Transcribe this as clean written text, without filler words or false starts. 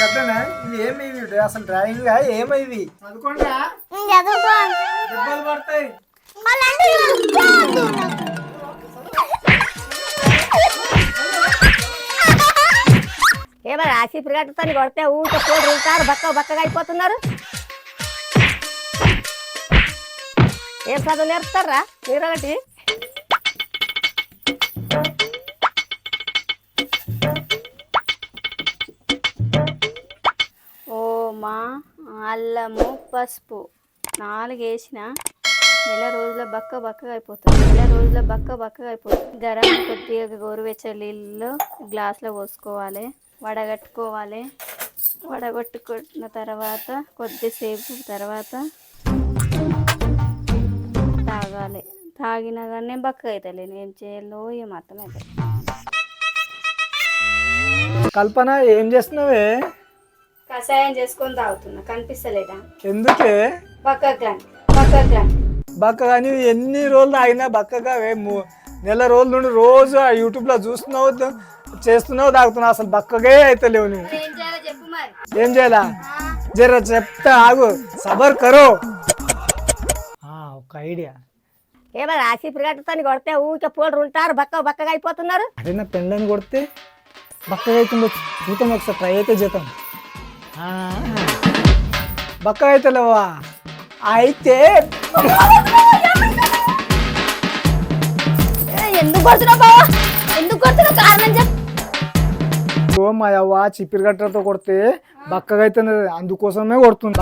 అట్లనే ఇది ఏమి అసలు డ్రాయింగ్ ఏమైంది చదువుకోండి దెబ్బలు పడతాయి. ఏమన్నా ఆసిఫ్ గట్టుతాను కొడితే ఊరికే పోటీ ఉంటారు బక్కగా అయిపోతున్నారు. ఏం చదువు నేర్పుతారా మీరు ఒకటి? ఓమా అల్లము పసుపు 4 వేసిన నెల రోజుల బక్కగా అయిపోతుంది. గరం కొద్దిగా గోరువెచ్చని నీళ్ళు గ్లాసులో పోసుకోవాలి, వడగొట్టుకున్న తర్వాత కొద్దిసేపు తర్వాత తాగాలి. తాగినా కానీ బక్కగా అవుతుంది. ఏం చేయాలో ఏం అర్థం అవుతుంది. కల్పన ఏం చేస్తున్నావే? కషాయం చేసుకొని తాగుతున్నా. కనిపిస్తలేదా? ఎందుకే బక్కగా బక్కగా నీవు ఎన్ని రోజులు తాగినా బక్కగా నెల రోజుల నుండి రోజు ఆ యూట్యూబ్లో చూస్తున్నావు, చేస్తున్నావు, తాగుతున్నావు, అసలు బక్కగే అయితే లేవు నువ్వు. ఏం చేయాలో చెప్పు మరి. ఏం చేయాలా? జర చెప్తా ఆగు, సబర్ కరో. ఒక ఐడియా. ఏమన్నా ఆసిఫ్ గట్టుతాను కొడితే ఊరికే పోటీ ఉంటారు బక్కగా అయిపోతున్నారు. అదే నా పెళ్ళని కొడితే బక్కగా అవుతుండొచ్చు. చూద్దాం ఒకసారి, ట్రై అయితే చేద్దాం. బక్కగా అయితే లేవా? అయితే ఎందుకు కొడుతున్నావు కారణం చెప్పు. మా అవ్వ చిప్పిరి గట్టతో కొడితే బక్కగా అవుతున్నది, అందుకోసమే కొడుతుంది.